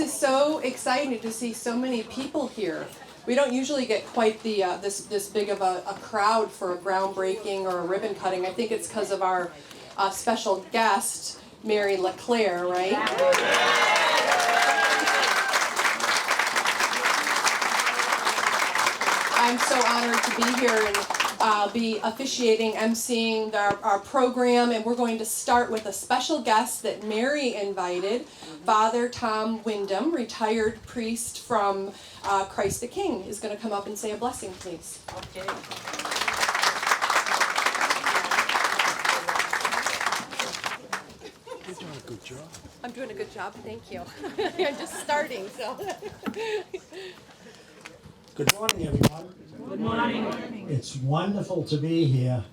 is so exciting to see so many people here. We don't usually get quite the this big of a crowd for a groundbreaking or a ribbon cutting. I think it's because of our special guest, Mary LeClair, right? I'm so honored to be here and be officiating, emceeing our program, and we're going to start with a special guest that Mary invited, Father Tom Wyndham, retired priest from Christ the King, is going to come up and say a blessing, please. Okay. You're doing a good job. I'm doing a good job, thank you. I'm just starting, so. Good morning, everyone. Good morning. It's wonderful to be here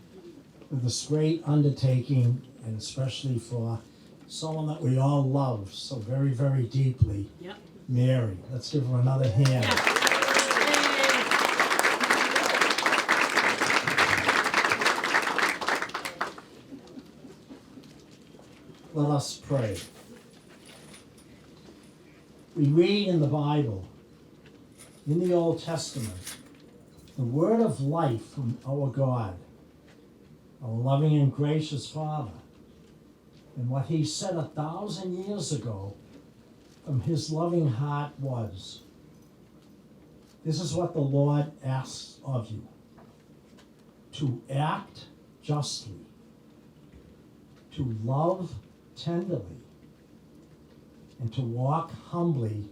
with this great undertaking, and especially for someone that we all love so very, very deeply, Yep. Mary. Let's give her another hand. Let us pray. We read in the Bible, in the Old Testament, the word of life from our God, our loving and gracious Father, and what He said 1,000 years ago from His loving heart was, this is what the Lord asks of you, to act justly, to love tenderly, and to walk humbly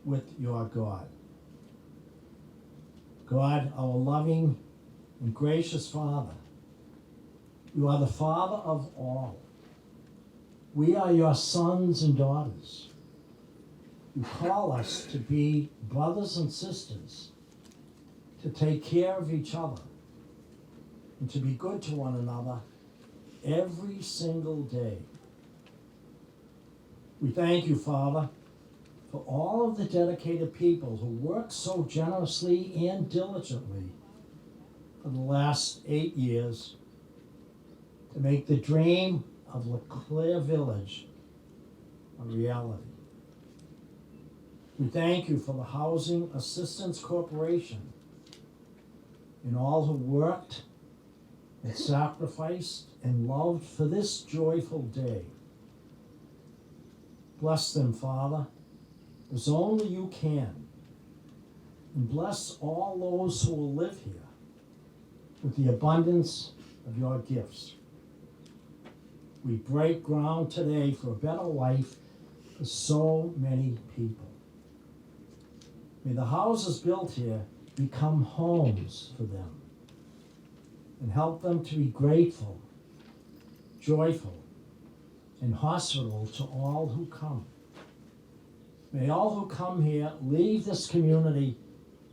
with your God. God, our loving and gracious Father, you are the Father of all. We are your sons and daughters. You call us to be brothers and sisters, to take care of each other, and to be good to one another every single day. We thank you, Father, for all of the dedicated people who work so generously and diligently for the last 8 years to make the dream of LeClair Village a reality. We thank you for the Housing Assistance Corporation and all who worked and sacrificed and loved for this joyful day. Bless them, Father, as only you can. And bless all those who will live here with the abundance of your gifts. We break ground today for a better life for so many people. May the houses built here become homes for them and help them to be grateful, joyful, and hospitable to all who come. May all who come here leave this community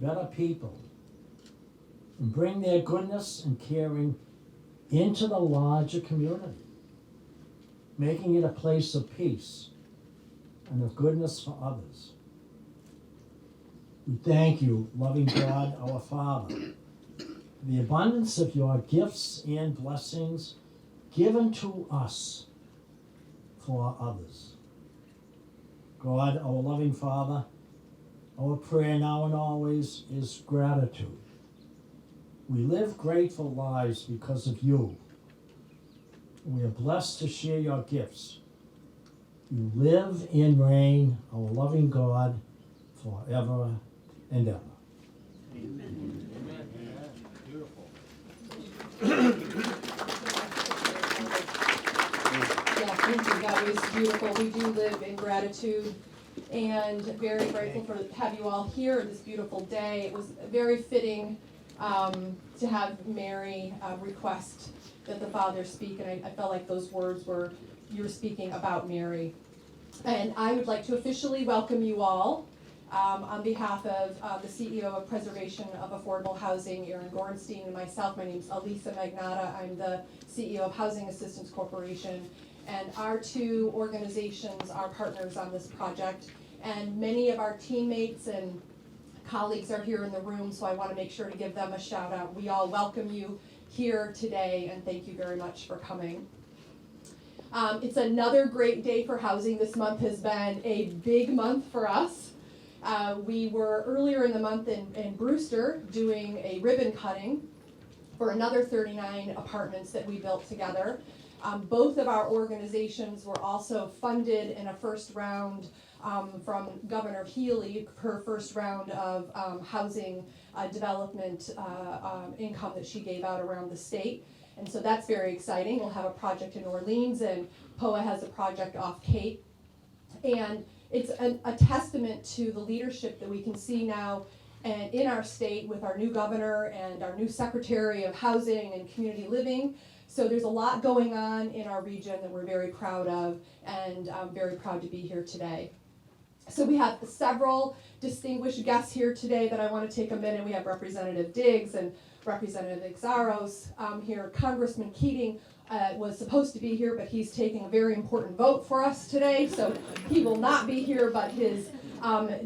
better people and bring their goodness and caring into the larger community, making it a place of peace and of goodness for others. We thank you, loving God, our Father, for the abundance of your gifts and blessings given to us for others. God, our loving Father, our prayer now and always is gratitude. We live grateful lives because of you. We are blessed to share your gifts. You live and reign, our loving God, forever and ever. Amen. Amen. Beautiful. Yeah, thank you. That was beautiful. We do live in gratitude and very grateful to have you all here this beautiful day. It was very fitting to have Mary request that the Father speak, and I felt like those words were, you were speaking about Mary. And I would like to officially welcome you all on behalf of the CEO of Preservation of Affordable Housing, Erin Gorenstein, and myself. My name is Elisa Magnata. I'm the CEO of Housing Assistance Corporation. And our two organizations are partners on this project. And many of our teammates and colleagues are here in the room, so I want to make sure to give them a shout out. We all welcome you here today, and thank you very much for coming. It's another great day for housing. This month has been a big month for us. We were earlier in the month in Brewster doing a ribbon cutting for another 39 apartments that we built together. Both of our organizations were also funded in a first round from Governor Healy, her first round of housing development income that she gave out around the state. And so that's very exciting. We'll have a project in Orleans, and POA has a project off Cape. And it's a testament to the leadership that we can see now and in our state with our new governor and our new Secretary of Housing and Community Living. So there's a lot going on in our region that we're very proud of, and I'm very proud to be here today. So we have several distinguished guests here today that I want to take a minute. We have Representative Diggs and Representative Exaros here. Congressman Keating was supposed to be here, but he's taking a very important vote for us today, so he will not be here, but his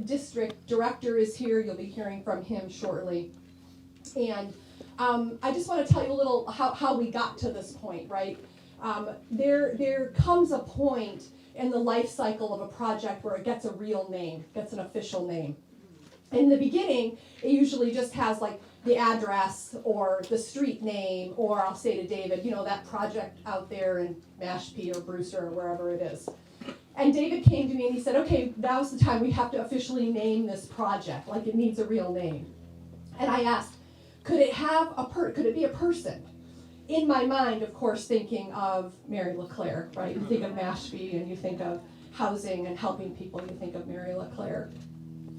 district director is here. You'll be hearing from him shortly. And I just want to tell you a little how we got to this point, right? There comes a point in the life cycle of a project where it gets a real name, gets an official name. In the beginning, it usually just has like the address or the street name, or I'll say to David, you know, that project out there in Mashpee or Brewster or wherever it is. And David came to me and he said, okay, now's the time we have to officially name this project, like it needs a real name. And I asked, could it be a person? In my mind, of course, thinking of Mary LeClair, right? You think of Mashpee and you think of housing and helping people, you think of Mary LeClair.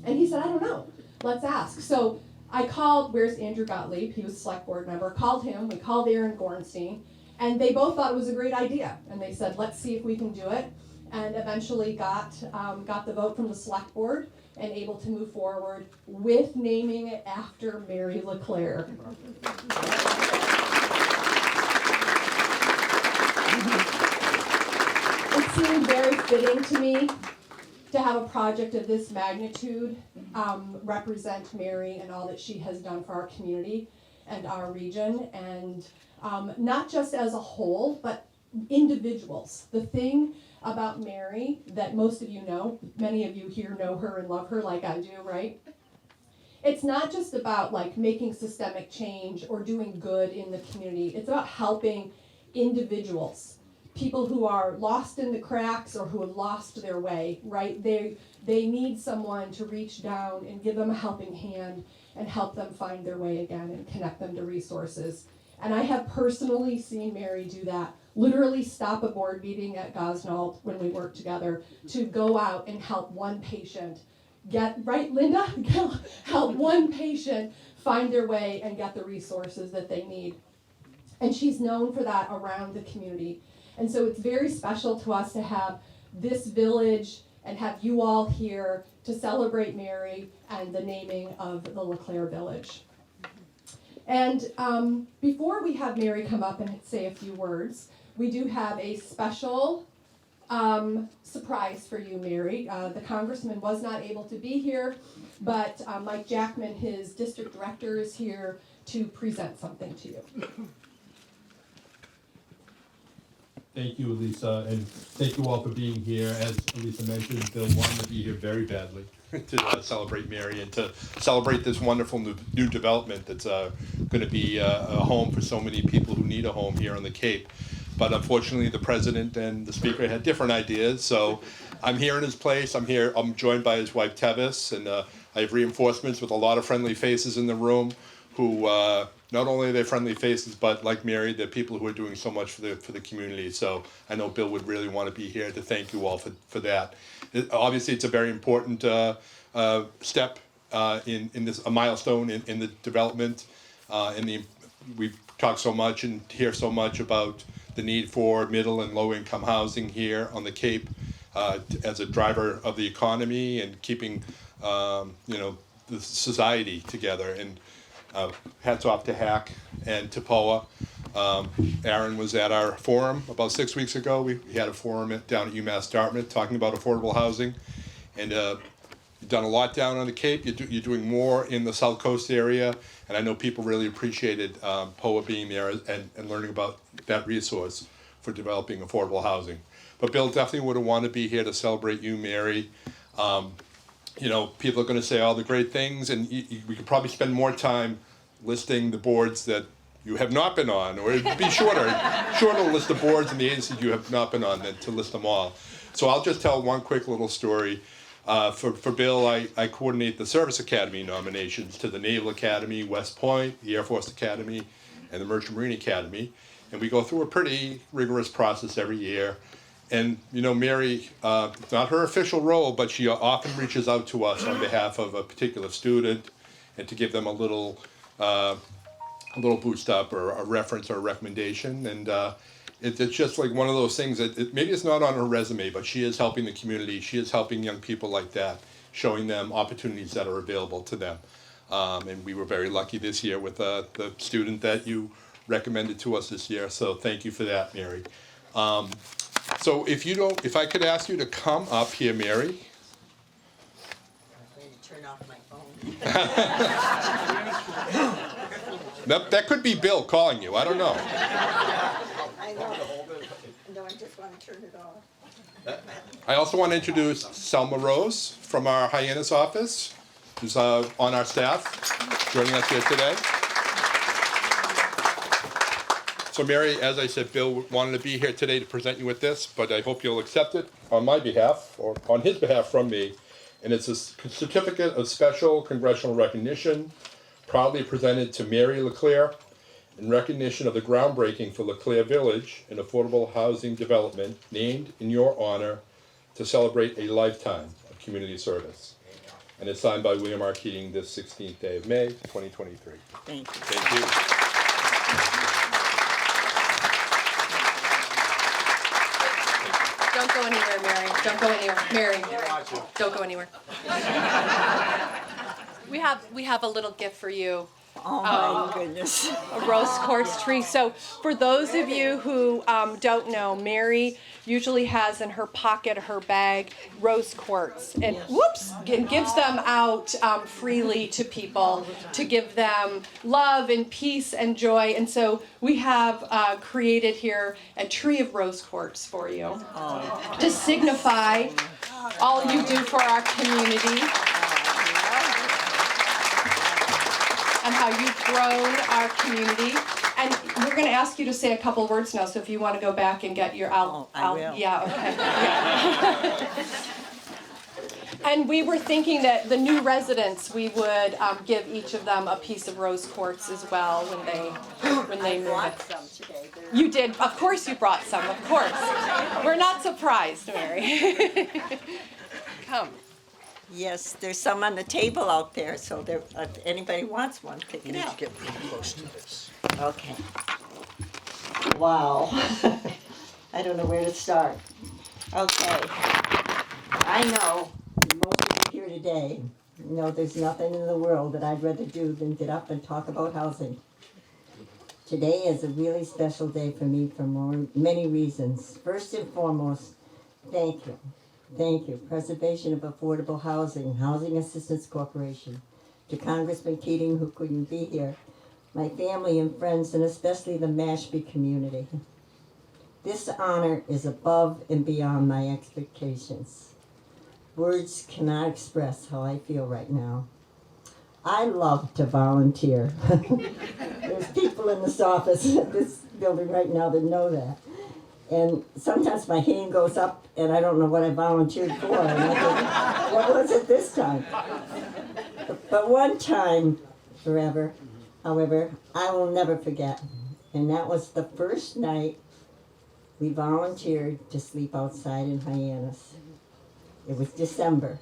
And he said, I don't know, let's ask. So I called, where's Andrew Gottlieb? He was a select board member. Called him, we called Aaron Gorenstein, and they both thought it was a great idea. And they said, let's see if we can do it. And eventually got the vote from the select board and able to move forward with naming it after Mary LeClair. It seemed very fitting to me to have a project of this magnitude represent Mary and all that she has done for our community and our region, and not just as a whole, but individuals. The thing about Mary that most of you know, many of you here know her and love her like I do, right? It's not just about like making systemic change or doing good in the community. It's about helping individuals, people who are lost in the cracks or who have lost their way, right? They need someone to reach down and give them a helping hand and help them find their way again and connect them to resources. And I have personally seen Mary do that. Literally stop a board meeting at Gosnold when we worked together to go out and help one patient right, Linda? Help one patient find their way and get the resources that they need. And she's known for that around the community. And so it's very special to us to have this village and have you all here to celebrate Mary and the naming of the LeClair Village. And before we have Mary come up and say a few words, we do have a special surprise for you, Mary. The congressman was not able to be here, but Mike Jackman, his district director, is here to present something to you. Thank you, Elisa, and thank you all for being here. As Elisa mentioned, Bill wanted to be here very badly to celebrate Mary and to celebrate this wonderful new development that's going to be a home for so many people who need a home here on the Cape. But unfortunately, the president and the speaker had different ideas, so I'm here in his place. I'm joined by his wife, Tevis, and I have reinforcements with a lot of friendly faces in the room who not only are they friendly faces, but like Mary, they're people who are doing so much for the community. So I know Bill would really want to be here to thank you all for that. Obviously, it's a very important step in this, a milestone in the development. We've talked so much and hear so much about the need for middle and low income housing here on the Cape as a driver of the economy and keeping the society together. And hats off to HAC and to POA. Aaron was at our forum about 6 weeks ago. We had a forum down at UMass Dartmouth talking about affordable housing. And you've done a lot down on the Cape. You're doing more in the South Coast area. And I know people really appreciated POA being there and learning about that resource for developing affordable housing. But Bill definitely would have wanted to be here to celebrate you, Mary. You know, people are going to say all the great things, and we could probably spend more time listing the boards that you have not been on, or it'd be shorter list of boards and the agencies you have not been on than to list them all. So I'll just tell one quick little story. For Bill, I coordinate the Service Academy nominations to the Naval Academy, West Point, the Air Force Academy, and the Merchant Marine Academy. And we go through a pretty rigorous process every year. And, you know, Mary, it's not her official role, but she often reaches out to us on behalf of a particular student and to give them a little boost up or a reference or a recommendation. And it's just like one of those things that maybe it's not on her resume, but she is helping the community. She is helping young people like that, showing them opportunities that are available to them. And we were very lucky this year with the student that you recommended to us this year. So thank you for that, Mary. So if I could ask you to come up here, Mary. I'm going to turn off my phone. That could be Bill calling you. I don't know. I know. No, I just want to turn it off. I also want to introduce Selma Rose from our Hyannis office, who's on our staff, joining us here today. So Mary, as I said, Bill wanted to be here today to present you with this, but I hope you'll accept it on my behalf, or on his behalf from me. And it's a certificate of special congressional recognition, proudly presented to Mary LeClair in recognition of the groundbreaking for LeClair Village, an affordable housing development named in your honor to celebrate a lifetime of community service. And it's signed by William R. Keating this 16th day of May, 2023. Thank you. Thank you. Don't go anywhere, Mary. Don't go anywhere. Mary, don't go anywhere. We have a little gift for you. Oh my goodness. A rose quartz tree. So for those of you who don't know, Mary usually has in her pocket, her bag, rose quartz, and gives them out freely to people to give them love and peace and joy. And so we have created here a tree of rose quartz for you to signify all you do for our community. And how you've grown our community. And we're going to ask you to say a couple words now, so if you want to go back and get your I will. Yeah, okay. Yeah. And we were thinking that the new residents, we would give each of them a piece of rose quartz as well when they move. Brought some today. You did, of course you brought some, of course. We're not surprised, Mary. Come. Yes, there's some on the table out there, so there, if anybody wants one, pick it out. Get pretty close to this. Okay. Wow. I don't know where to start. Okay. I know most of you here today know there's nothing in the world that I'd rather do than get up and talk about housing. Today is a really special day for me for many reasons. First and foremost, thank you. Thank you. Preservation of Affordable Housing, Housing Assistance Corporation, to Congressman Keating, who couldn't be here, my family and friends, and especially the Mashpee community. This honor is above and beyond my expectations. Words cannot express how I feel right now. I love to volunteer. There's people in this office, this building right now that know that. And sometimes my hand goes up and I don't know what I volunteered for. And I think, what was it this time? But one time, forever, however, I will never forget. And that was the first night we volunteered to sleep outside in Hyannis. It was December.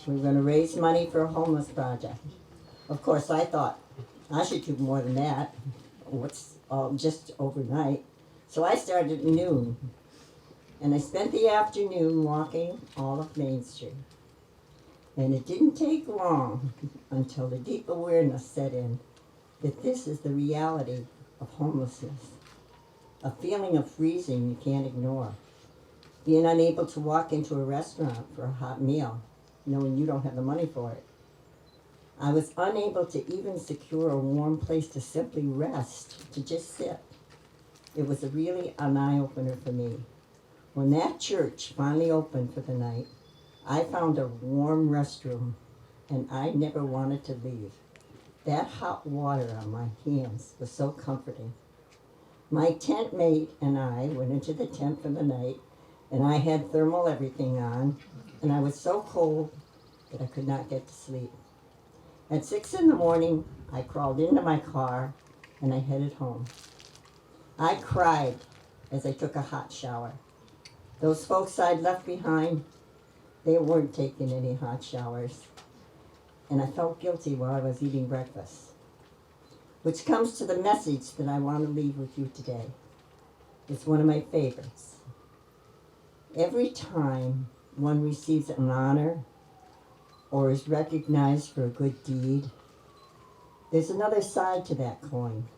We were going to raise money for a homeless project. Of course, I thought, I should do more than that. What's just overnight? So I started at noon, and I spent the afternoon walking all of Main Street. And it didn't take long until the deep awareness set in that this is the reality of homelessness. A feeling of freezing you can't ignore. Being unable to walk into a restaurant for a hot meal, knowing you don't have the money for it. I was unable to even secure a warm place to simply rest, to just sit. It was really an eye-opener for me. When that church finally opened for the night, I found a warm restroom, and I never wanted to leave. That hot water on my hands was so comforting. My tent mate and I went into the tent for the night, and I had thermal everything on, and I was so cold that I could not get to sleep. At 6 in the morning, I crawled into my car, and I headed home. I cried as I took a hot shower. Those folks I'd left behind, they weren't taking any hot showers. And I felt guilty while I was eating breakfast. Which comes to the message that I want to leave with you today. It's one of my favorites. Every time one receives an honor or is recognized for a good deed, there's another side to that coin.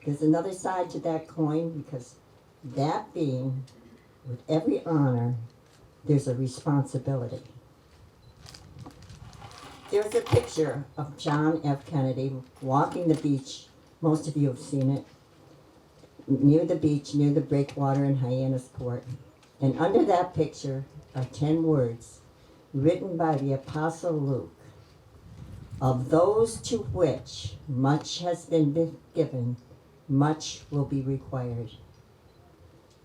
There's another side to that coin because that being, with every honor, there's a responsibility. There's a picture of John F. Kennedy walking the beach. Most of you have seen it. Near the beach, near the breakwater in Hyannisport. And under that picture are 10 words written by the Apostle Luke. Of those to which much has been given, much will be required.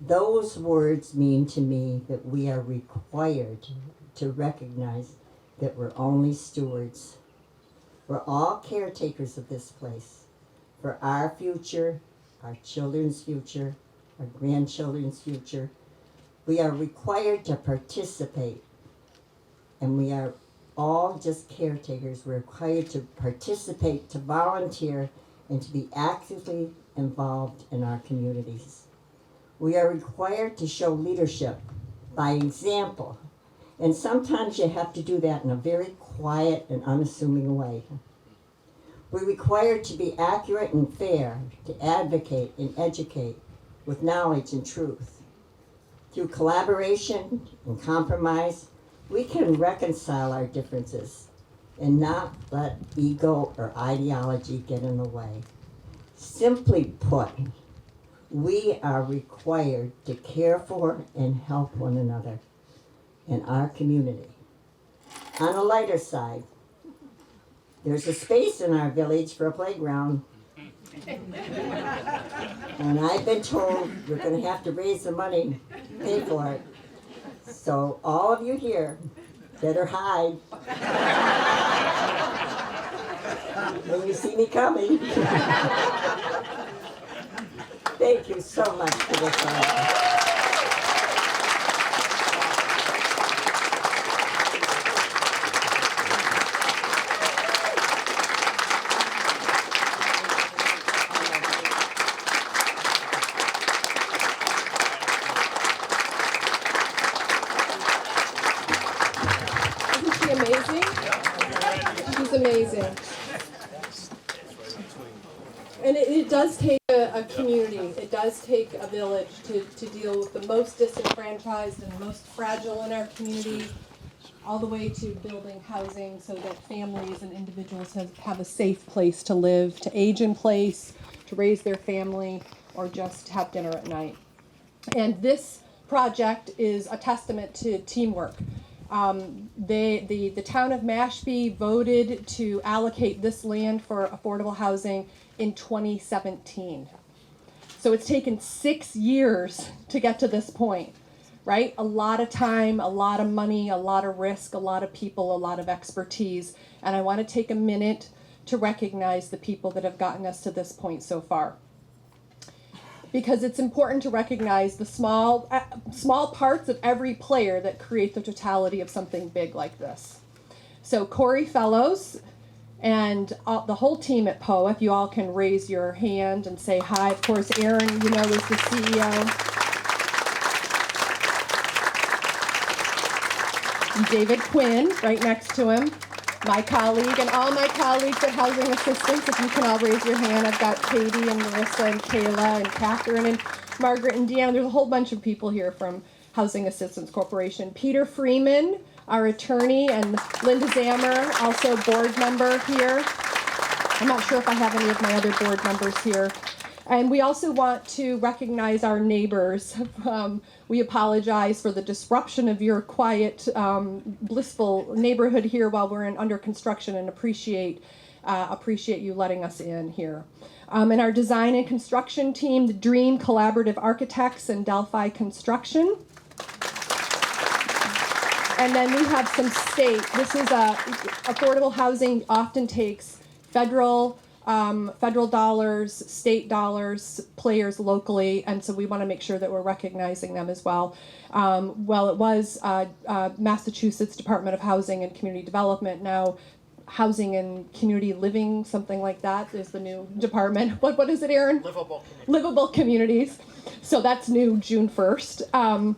Those words mean to me that we are required to recognize that we're only stewards. We're all caretakers of this place for our future, our children's future, our grandchildren's future. We are required to participate, and we are all just caretakers. We're required to participate, to volunteer, and to be actively involved in our communities. We are required to show leadership by example. And sometimes you have to do that in a very quiet and unassuming way. We're required to be accurate and fair, to advocate and educate with knowledge and truth. Through collaboration and compromise, we can reconcile our differences and not let ego or ideology get in the way. Simply put, we are required to care for and help one another in our community. On a lighter side, there's a space in our village for a playground. And I've been told we're going to have to raise the money to pay for it. So all of you here better hide when you see me coming. Thank you so much for this honor. Isn't she amazing? She's amazing. And it does take a community, it does take a village to deal with the most disenfranchised and most fragile in our community, all the way to building housing so that families and individuals have a safe place to live, to age in place, to raise their family, or just have dinner at night. And this project is a testament to teamwork. The town of Mashpee voted to allocate this land for affordable housing in 2017. So it's taken 6 years to get to this point, right? A lot of time, a lot of money, a lot of risk, a lot of people, a lot of expertise. And I want to take a minute to recognize the people that have gotten us to this point so far. Because it's important to recognize the small parts of every player that create the totality of something big like this. So Corey Fellows and the whole team at POA, if you all can raise your hand and say hi. Of course, Aaron, you know, is the CEO. And David Quinn, right next to him, my colleague, and all my colleagues at Housing Assistance, if you can all raise your hand. I've got Katie and Marissa and Kayla and Catherine and Margaret and Deanne. There's a whole bunch of people here from Housing Assistance Corporation. Peter Freeman, our attorney, and Linda Zammer, also board member here. I'm not sure if I have any of my other board members here. And we also want to recognize our neighbors. We apologize for the disruption of your quiet, blissful neighborhood here while we're under construction, and appreciate you letting us in here. And our design and construction team, the Dream Collaborative Architects and Delphi Construction. And then we have some state. This is affordable housing often takes federal dollars, state dollars, players locally, and so we want to make sure that we're recognizing them as well. Well, it was Massachusetts Department of Housing and Community Development. Now, Housing and Community Living, something like that, is the new department. What is it, Aaron? Livable Communities. So that's new June 1st.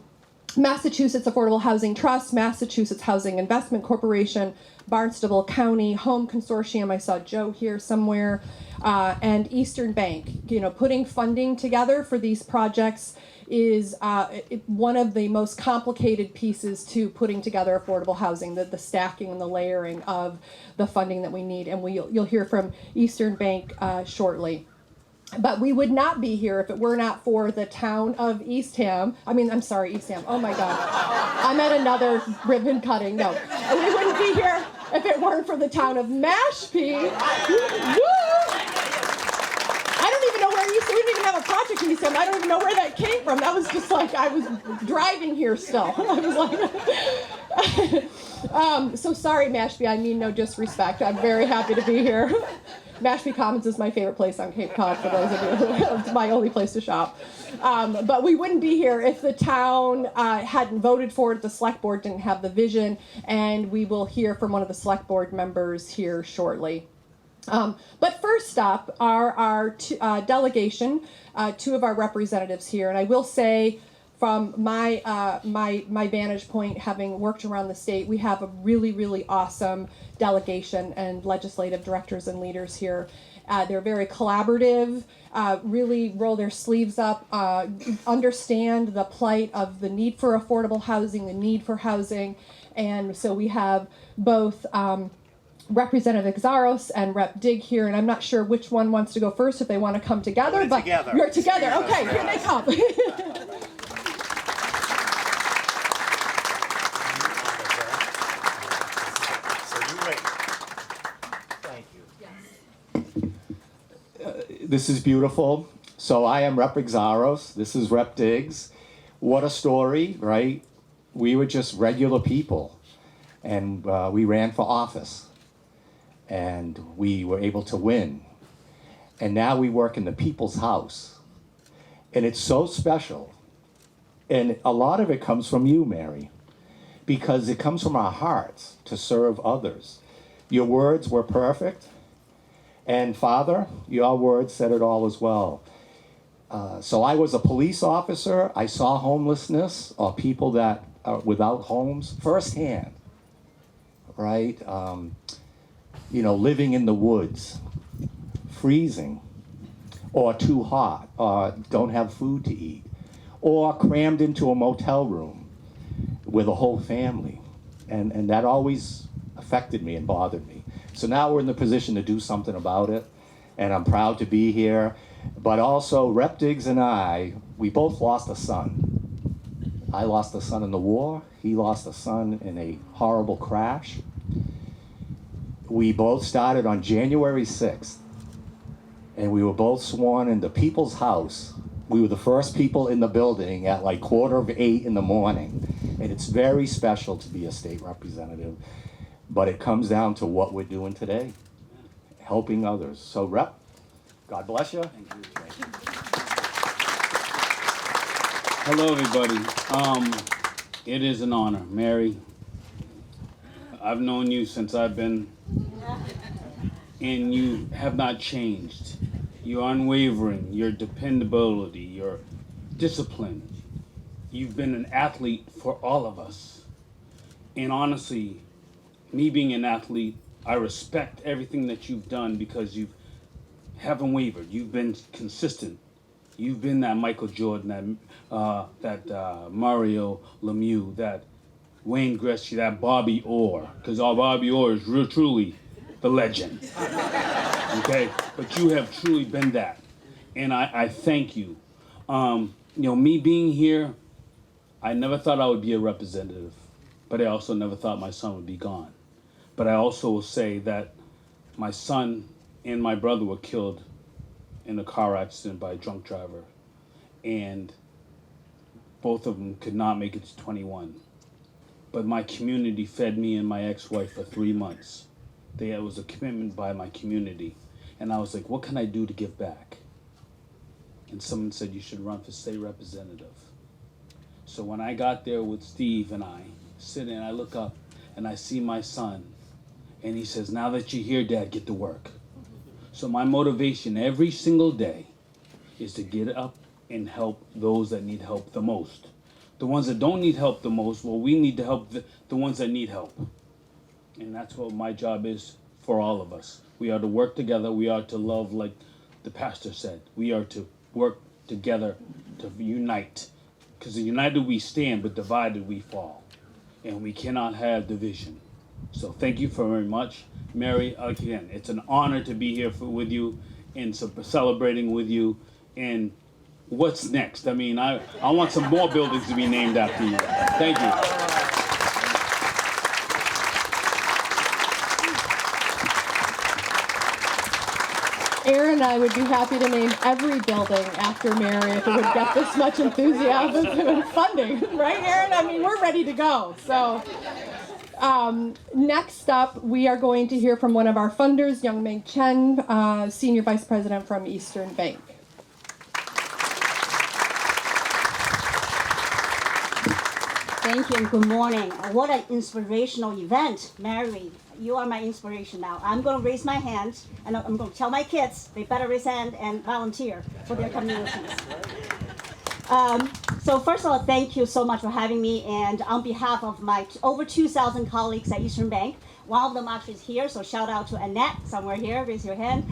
Massachusetts Affordable Housing Trust, Massachusetts Housing Investment Corporation, Barnstable County Home Consortium, I saw Joe here somewhere, and Eastern Bank. Putting funding together for these projects is one of the most complicated pieces to putting together affordable housing, the stacking and the layering of the funding that we need, and you'll hear from Eastern Bank shortly. But we would not be here if it were not for the town of Eastham. Eastham. Oh my God. I'm at another ribbon cutting. No. We wouldn't be here if it weren't for the town of Mashpee. Woo! I don't even know where Eastham, we didn't even have a project in Eastham. I don't even know where that came from. That was just like, I was driving here still. I was like, so sorry, Mashpee. I mean no disrespect. I'm very happy to be here. Mashpee Commons is my favorite place on Cape Cod, for those of you who, it's my only place to shop. But we wouldn't be here if the town hadn't voted for it, the select board didn't have the vision, and we will hear from one of the select board members here shortly. But first up are our delegation, two of our representatives here, and I will say, from my vantage point, having worked around the state, we have a really, really awesome delegation and legislative directors and leaders here. They're very collaborative, really roll their sleeves up, understand the plight of the need for affordable housing, the need for housing. And so we have both Representative Exaros and Rep Dig here, and I'm not sure which one wants to go first, if they want to come together. But together. You're together. Okay, here they come. This is beautiful. So I am Rep Exaros. This is Rep Diggs. What a story, right? We were just regular people, and we ran for office, and we were able to win. And now we work in the people's house, and it's so special. And a lot of it comes from you, Mary, because it comes from our hearts to serve others. Your words were perfect. And Father, your words said it all as well. So I was a police officer. I saw homelessness or people that are without homes firsthand, right? Living in the woods, freezing, or too hot, or don't have food to eat, or crammed into a motel room with a whole family. And that always affected me and bothered me. So now we're in the position to do something about it, and I'm proud to be here. But also, Rep Diggs and I, we both lost a son. I lost a son in the war. He lost a son in a horrible crash. We both started on January 6th, and we were both sworn in the People's House. We were the first people in the building at like 7:45 in the morning, and it's very special to be a state representative. But it comes down to what we're doing today, helping others. So, Rep, God bless you. Thank you. Hello, everybody. It is an honor. Mary, I've known you since I've been, and you have not changed. You're unwavering, your dependability, your discipline. You've been an athlete for all of us. And honestly, me being an athlete, I respect everything that you've done because you haven't wavered. You've been consistent. You've been that Michael Jordan, that Mario Lemieux, that Wayne Gretzky, that Bobby Orr, because Bobby Orr is truly the legend. Okay, but you have truly been that, And I thank you. Me being here, I never thought I would be a representative, but I also never thought my son would be gone. But I also will say that my son and my brother were killed in a car accident by a drunk driver, and both of them could not make it to 21. But my community fed me and my ex-wife for 3 months. It was a commitment by my community. And I was like, what can I do to give back? And someone said, you should run for state representative. So when I got there with Steve and I sit and I look up and I see my son, and he says, now that you're here, Dad, get to work. So my motivation every single day is to get up and help those that need help the most. The ones that don't need help the most, well, we need to help the ones that need help. And that's what my job is for all of us. We are to work together. We are to love, like the pastor said. We are to work together to unite. Because united we stand, but divided we fall. And we cannot have division. So thank you very much. Mary, again, it's an honor to be here with you and celebrating with you. And what's next? I mean, I want some more buildings to be named after you. Thank you. Aaron and I would be happy to name every building after Mary if it would get this much enthusiasm and funding. Right, Aaron? I mean, we're ready to go. So next up, we are going to hear from one of our funders, Young Ming Chen, Senior Vice President from Eastern Bank. Thank you and good morning. What an inspirational event, Mary. You are my inspiration now. I'm going to raise my hand and I'm going to tell my kids they better raise hand and volunteer for their communities. So first of all, thank you so much for having me. And on behalf of my over 2,000 colleagues at Eastern Bank, one of them actually is here, so shout out to Annette somewhere here. Raise your hand.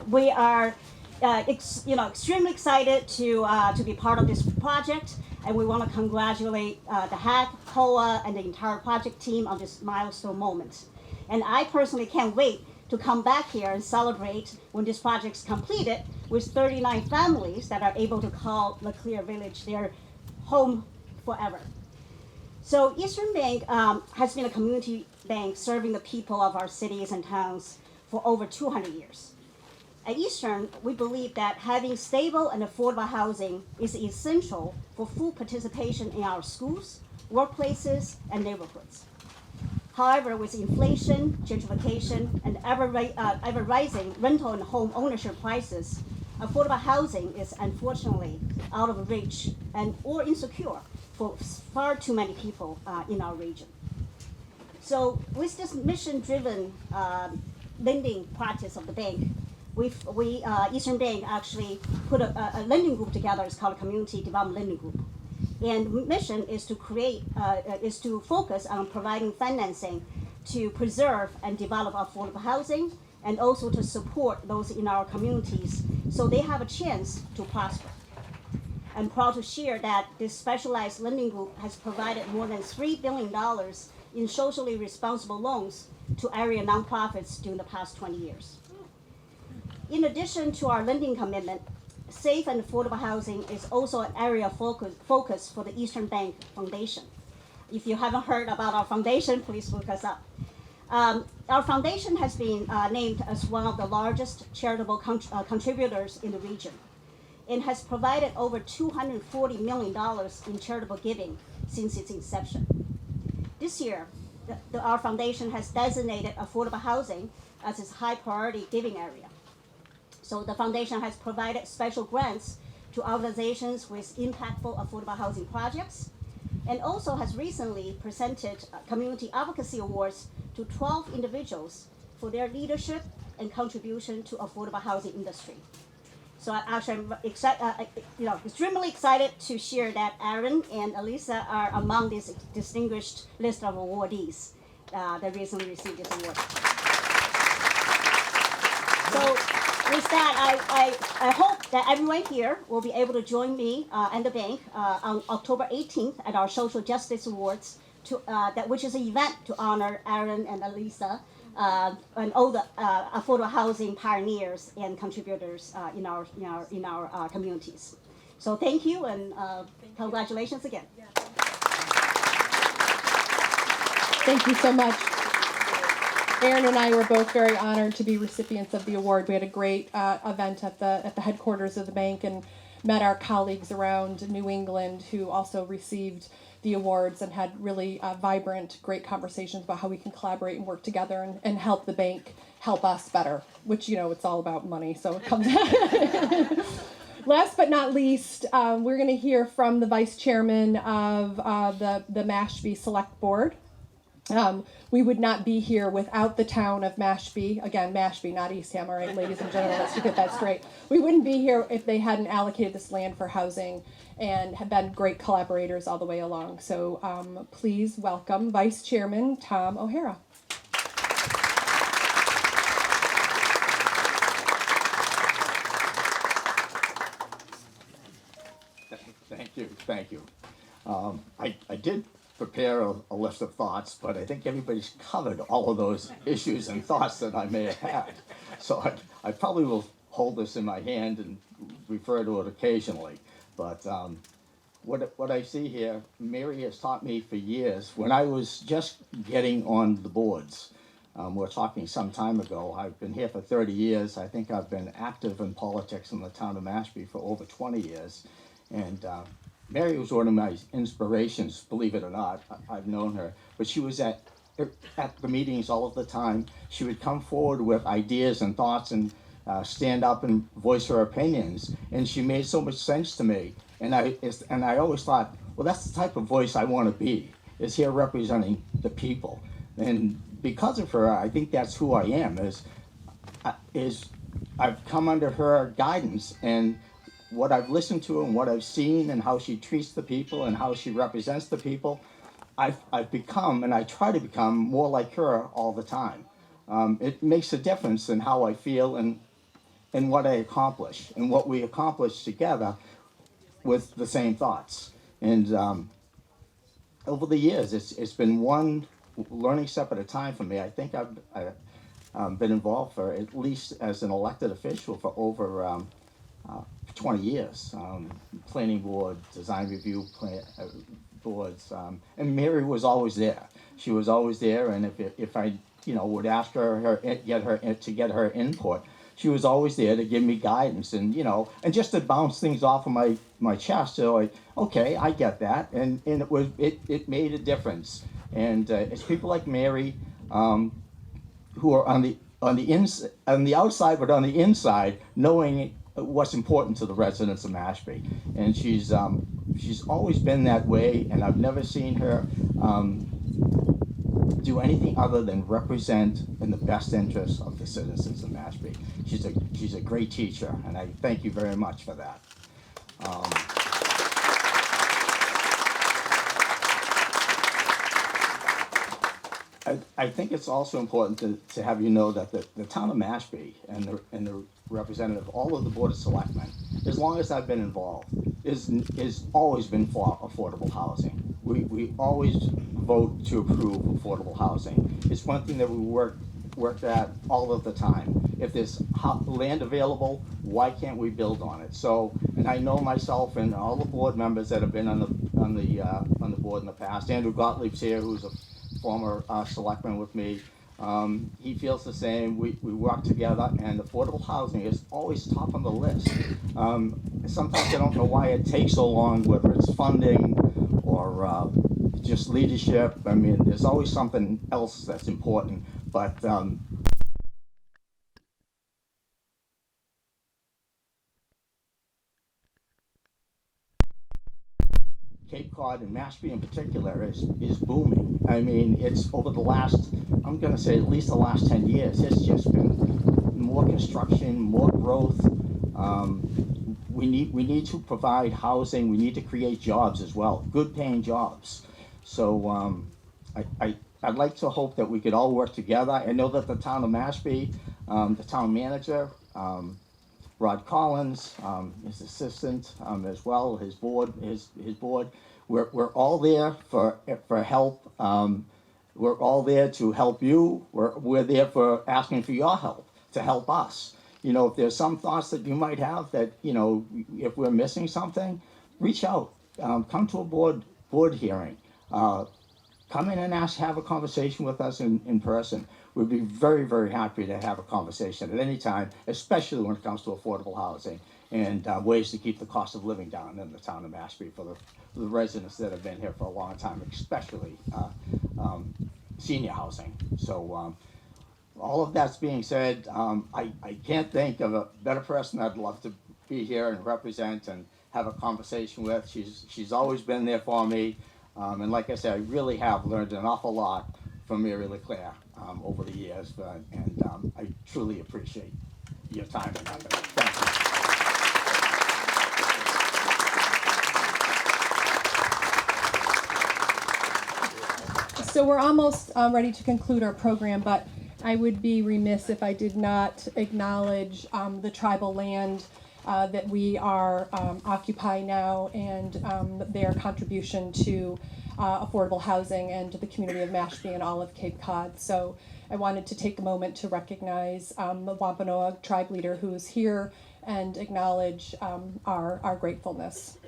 We are extremely excited to be part of this project. And we want to congratulate the HAC, COA, and the entire project team on this milestone moment. And I personally can't wait to come back here and celebrate when this project's completed with 39 families that are able to call LeClair Village their home forever. So Eastern Bank has been a community bank serving the people of our cities and towns for over 200 years. At Eastern, we believe that having stable and affordable housing is essential for full participation in our schools, workplaces, and neighborhoods. However, with inflation, gentrification, and ever-rising rental and home ownership prices, affordable housing is unfortunately out of reach or insecure for far too many people in our region. So with this mission-driven lending practice of the bank, Eastern Bank actually put a lending group together. It's called a Community Development Lending Group. And mission is to focus on providing financing to preserve and develop affordable housing, and also to support those in our communities so they have a chance to prosper. I'm proud to share that this specialized lending group has provided more than $3 billion in socially responsible loans to area nonprofits during the past 20 years. In addition to our lending commitment, safe and affordable housing is also an area of focus for the Eastern Bank Foundation. If you haven't heard about our foundation, please look us up. Our foundation has been named as one of the largest charitable contributors in the region and has provided over $240 million in charitable giving since its inception. This year, our foundation has designated affordable housing as its high priority giving area. So the foundation has provided special grants to organizations with impactful affordable housing projects, and also has recently presented community advocacy awards to 12 individuals for their leadership and contribution to affordable housing industry. So I'm extremely excited to share that Aaron and Elisa are among this distinguished list of awardees that recently received this award. So with that, I hope that everyone here will be able to join me and the bank on October 18th at our Social Justice Awards, which is an event to honor Aaron and Elisa and all the affordable housing pioneers and contributors in our communities. So thank you, and congratulations again. Thank you so much. Aaron and I were both very honored to be recipients of the award. We had a great event at the headquarters of the bank and met our colleagues around New England who also received the awards and had really vibrant, great conversations about how we can collaborate and work together and help the bank help us better, which, it's all about money, so it comes Last but not least, we're going to hear from the vice chairman of the Mashpee Select Board. We would not be here without the town of Mashpee. Again, Mashpee, not Eastham, all right, ladies and gentlemen, let's get that straight. We wouldn't be here if they hadn't allocated this land for housing and have been great collaborators all the way along. So please welcome Vice Chairman Tom O'Hara. Thank you. I did prepare a list of thoughts, but I think everybody's covered all of those issues and thoughts that I may have had. So I probably will hold this in my hand and refer to it occasionally. But what I see here, Mary has taught me for years. When I was just getting on the boards, we're talking some time ago, I've been here for 30 years. I think I've been active in politics in the town of Mashpee for over 20 years. And Mary was one of my inspirations, believe it or not. I've known her, but she was at the meetings all of the time. She would come forward with ideas and thoughts and stand up and voice her opinions. And she made so much sense to me. And I always thought, well, that's the type of voice I want to be, is here representing the people. And because of her, I think that's who I am, is I've come under her guidance, and what I've listened to and what I've seen and how she treats the people and how she represents the people, I've become, and I try to become, more like her all the time. It makes a difference in how I feel and what I accomplish and what we accomplish together with the same thoughts. And over the years, it's been one learning step at a time for me. I think I've been involved for, at least as an elected official, for over 20 years. Planning board, design review boards, and Mary was always there. She was always there, and if I would ask her get her input, she was always there to give me guidance and and just to bounce things off of my chest. So like, okay, I get that, and it made a difference. And it's people like Mary who are on the outside, but on the inside, knowing what's important to the residents of Mashpee. And she's always been that way, and I've never seen her do anything other than represent in the best interest of the citizens of Mashpee. She's a great teacher, and I thank you very much for that. I think it's also important to have you know that the town of Mashpee and the representative, all of the Board of Selectmen, as long as I've been involved, is always been for affordable housing. We always vote to approve affordable housing. It's one thing that we work at all of the time. If there's land available, why can't we build on it? So, and I know myself and all the board members that have been on the board in the past. Andrew Gottlieb's here, who's a former selectman with me. He feels the same. We work together, and affordable housing is always top on the list. Sometimes I don't know why it takes so long, whether it's funding or just leadership. I mean, there's always something else that's important, but Cape Cod and Mashpee in particular is booming. I mean, it's over the last, I'm going to say at least the last 10 years, it's just been more construction, more growth. We need to provide housing. We need to create jobs as well, good paying jobs. So I'd like to hope that we could all work together. I know that the town of Mashpee, the town manager, Rod Collins, his assistant, as well, his board, we're all there for help. We're all there to help you. We're there for asking for your help, to help us. You know, if there's some thoughts that you might have that, you know, if we're missing something, reach out. Come to a board hearing. Come in and have a conversation with us in person. We'd be very, very happy to have a conversation at any time, especially when it comes to affordable housing and ways to keep the cost of living down in the town of Mashpee for the residents that have been here for a long time, especially senior housing. So all of that's being said, I can't think of a better person I'd love to be here and represent and have a conversation with. She's always been there for me. And like I said, I really have learned an awful lot from Mary LeClair over the years, and I truly appreciate your time and effort. Thank you. So we're almost ready to conclude our program, but I would be remiss if I did not acknowledge the tribal land that we are occupying now, and their contribution to affordable housing and to the community of Mashpee and all of Cape Cod. So I wanted to take a moment to recognize the Wampanoag tribe leader who is here and acknowledge our gratefulness.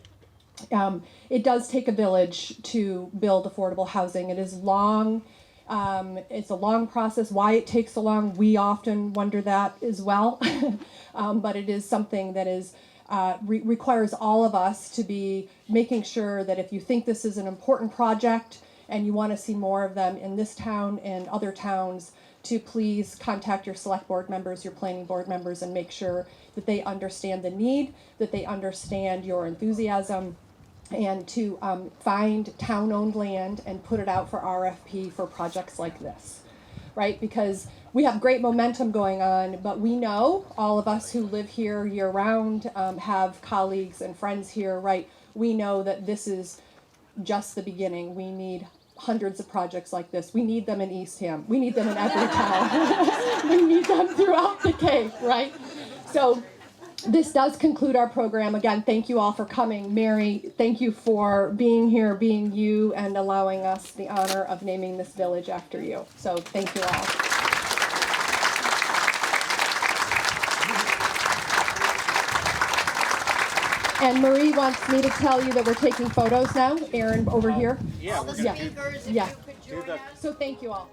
It does take a village to build affordable housing. It is long. It's a long process. Why it takes so long, we often wonder that as well. But it is something that is requires all of us to be making sure that if you think this is an important project and you want to see more of them in this town and other towns, to please contact your select board members, your planning board members, and make sure that they understand the need, that they understand your enthusiasm, and to find town-owned land and put it out for RFP for projects like this, right? Because we have great momentum going on, but we know, all of us who live here year-round, have colleagues and friends here, right? We know that this is just the beginning. We need hundreds of projects like this. We need them in Eastham. We need them in every town. We need them throughout the Cape, right? So this does conclude our program. Again, thank you all for coming. Mary, thank you for being here, being you, and allowing us the honor of naming this village after you. So thank you all. And Marie wants me to tell you that we're taking photos now. Aaron, over here. All the Yeah. speakers, if Yeah. you could join us. So thank you all.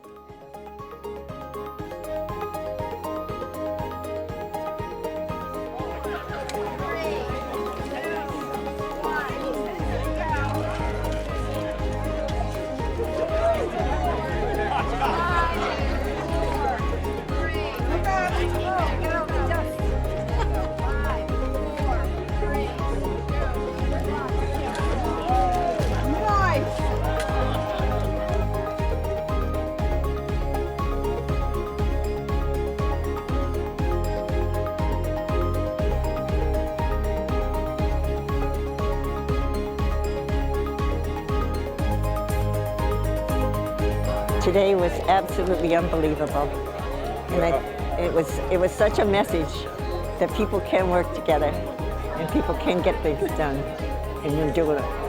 Today was absolutely unbelievable, and it was such a message that people can work together and people can get things done, and you're doing it.